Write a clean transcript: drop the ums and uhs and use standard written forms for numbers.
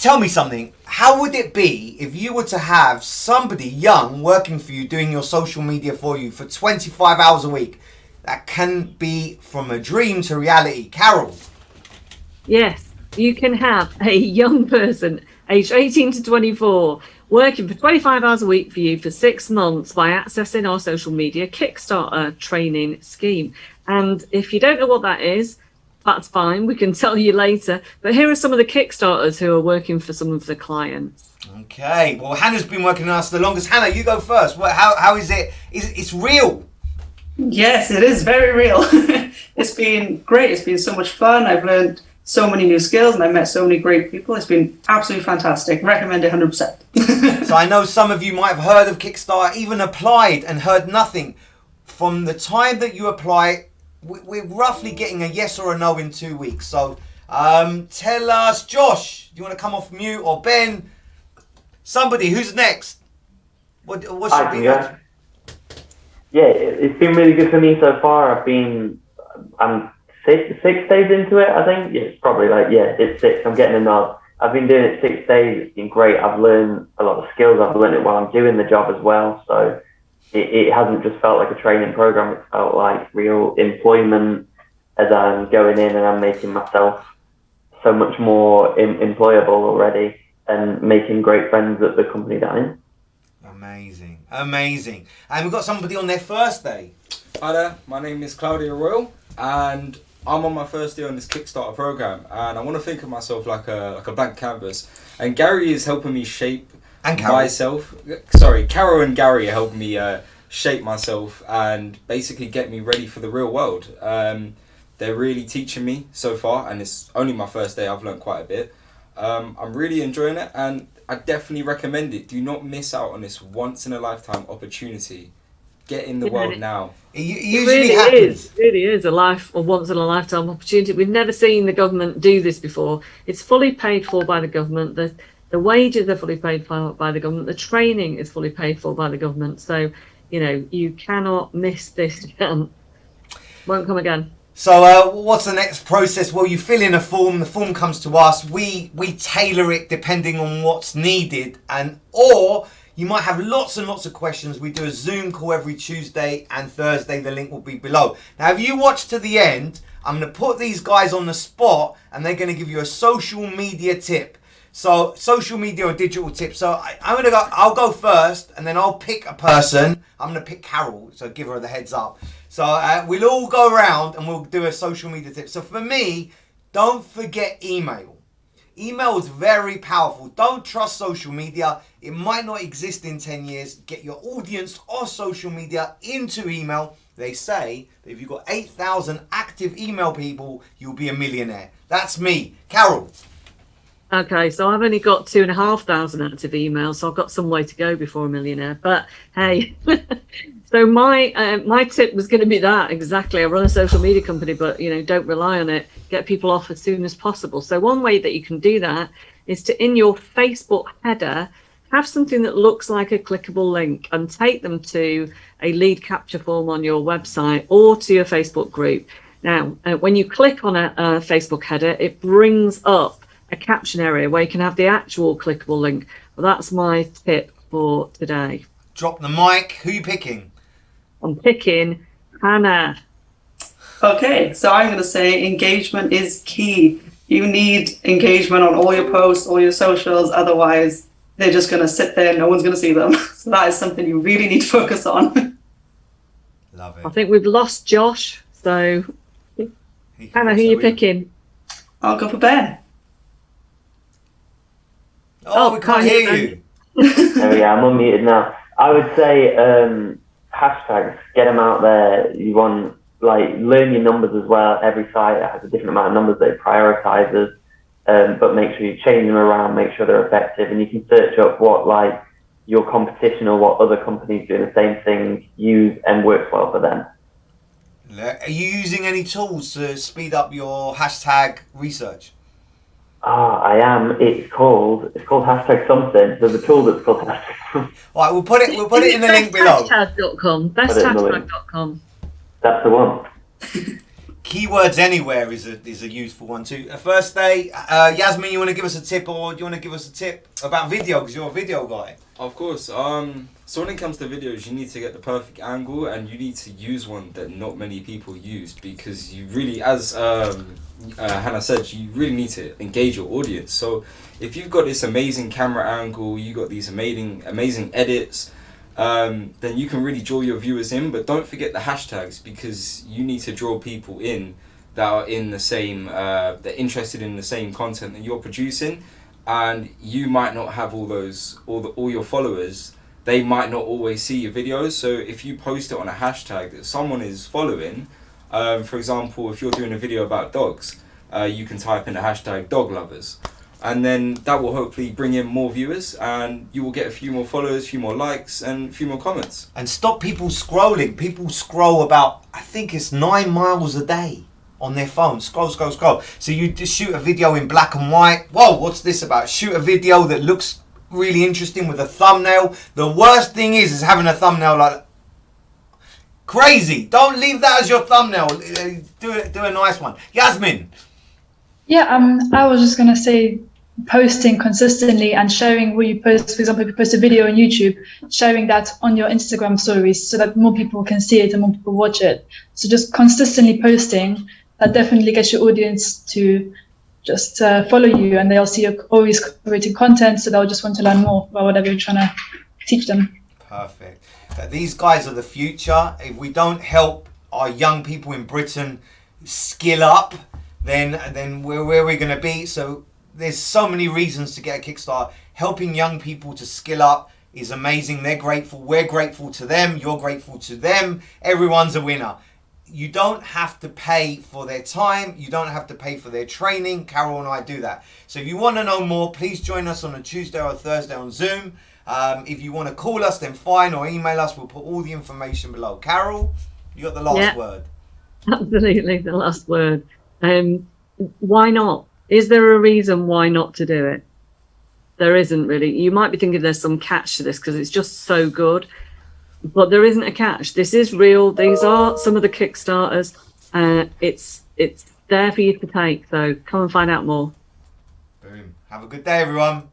tell me something. How would it be if you were to have somebody young working for you, doing your social media for you for 25 hours a week? That can be from a dream to reality. Carol. Yes, you can have a young person aged 18 to 24 working for 25 hours a week for you for 6 months by accessing our social media Kickstarter training scheme. And if you don't know what that is, that's fine. We can tell you later. But here are some of the Kickstarters who are working for some of the clients. Okay. Well, Hannah's been working on us the longest. Hannah, you go first. How is it? It's real. Yes, it is very real. It's been great. It's been so much fun. I've learned so many new skills and I've met so many great people. It's been absolutely fantastic. Recommend it 100%. So I know some of you might have heard of Kickstarter, even applied and heard nothing. From the time that you apply, we're roughly getting a yes or a no in 2 weeks. So tell us, Josh, do you want to come off mute, or Ben? Somebody, who's next? What should we do? Yeah, it's been really good for me so far. I'm six days into it, I think. Yeah, it's probably it's 6. I'm getting a nod. I've been doing it 6 days. It's been great. I've learned a lot of skills. I've learned it while I'm doing the job as well. So it hasn't just felt like a training program. It's felt like real employment as I'm going in and I'm making myself so much more employable already and making great friends at the company that I'm in. Amazing. And we've got somebody on their first day. Hi there, my name is Claudia Royal and I'm on my first day on this Kickstarter program, and I want to think of myself like a blank canvas, and Gary is helping me shape myself. Sorry, Carol and Gary are helping me shape myself and basically get me ready for the real world. They're really teaching me so far, and it's only my first day. I've learned quite a bit. I'm really enjoying it, and I definitely recommend it. Do not miss out on this once in a lifetime opportunity. Get in the world now. It usually happens. It really is a once in a lifetime opportunity. We've never seen the government do this before. It's fully paid for by the government. The wages are fully paid for by the government. The training is fully paid for by the government. So, you cannot miss this chance. Won't come again. So what's the next process? Well, you fill in a form. The form comes to us. We tailor it depending on what's needed, or you might have lots and lots of questions. We do a Zoom call every Tuesday and Thursday. The link will be below. Now, if you watch to the end, I'm going to put these guys on the spot and they're going to give you a social media tip. So social media or digital tip. So I'll go first and then I'll pick a person. I'm going to pick Carol, so give her the heads up. So we'll all go around and we'll do a social media tip. So for me, don't forget email. Email is very powerful. Don't trust social media. It might not exist in 10 years. Get your audience or social media into email. They say that if you've got 8,000 active email people, you'll be a millionaire. That's me. Carol. Okay, so I've only got 2,500 active emails, so I've got some way to go before a millionaire. But hey, so my tip was going to be that exactly. I run a social media company, but don't rely on it. Get people off as soon as possible. So one way that you can do that is to, in your Facebook header, have something that looks like a clickable link and take them to a lead capture form on your website or to your Facebook group. Now, when you click on a Facebook header, it brings up a caption area where you can have the actual clickable link. Well, that's my tip for today. Drop the mic. Who are you picking? I'm picking Hannah. Okay, so I'm going to say engagement is key. You need engagement on all your posts, all your socials. Otherwise, they're just going to sit there. No one's going to see them. So that is something you really need to focus on. Love it. I think we've lost Josh. So, Hannah, who are you picking? I'll go for Ben. Oh, we can't hear you. Oh yeah, I'm unmuted now. I would say hashtags, get them out there. You want, learn your numbers as well. Every site has a different amount of numbers that it prioritizes, but make sure you change them around, make sure they're effective, and you can search up what your competition or what other companies doing the same thing use and works well for them. Are you using any tools to speed up your hashtag research? I am. It's called hashtag something. There's a tool that's called hashtag something. All right, we'll put it in the link below. Besthashtag.com. Besthashtag.com. That's the one. Keywords anywhere is a useful one too. First day, Yasmin, you want to give us a tip, or do you want to give us a tip about video, because you're a video guy? Of course. So when it comes to videos, you need to get the perfect angle, and you need to use one that not many people used, because you really, as Hannah said, you really need to engage your audience. So if you've got this amazing camera angle, you got these amazing edits, then you can really draw your viewers in. But don't forget the hashtags, because you need to draw people in that are in the same, they're interested in the same content that you're producing. And you might not have all your followers. They might not always see your videos. So if you post it on a hashtag that someone is following, for example, if you're doing a video about dogs, you can type in the hashtag dog lovers, and then that will hopefully bring in more viewers, and you will get a few more followers, a few more likes, and a few more comments. And stop people scrolling. People scroll about, I think it's 9 miles a day on their phone. Scroll. So you just shoot a video in black and white. Whoa, what's this about? Shoot a video that looks really interesting with a thumbnail. The worst thing is having a thumbnail like crazy. Don't leave that as your thumbnail. Do a nice one. Yasmin. Yeah, I was just gonna say, posting consistently and sharing what you post. For example, if you post a video on YouTube, sharing that on your Instagram stories so that more people can see it and more people watch it. So just consistently posting, that definitely gets your audience to just follow you, and they'll see you're always creating content, so they'll just want to learn more about whatever you're trying to teach them. Perfect. These guys are the future. If we don't help our young people in Britain skill up, then where are we going to be? So there's so many reasons to get a Kickstarter. Helping young people to skill up is amazing. They're grateful. We're grateful to them. You're grateful to them. Everyone's a winner. You don't have to pay for their time. You don't have to pay for their training. Carol and I do that. So if you want to know more, please join us on a Tuesday or a Thursday on Zoom. If you want to call us, then fine, or email us. We'll put all the information below. Carol, you got the last word. Absolutely, the last word. Why not? Is there a reason why not to do it? There isn't really. You might be thinking there's some catch to this because it's just so good. But there isn't a catch. This is real. These are some of the Kickstarters. It's there for you to take. So come and find out more. Boom. Have a good day, everyone.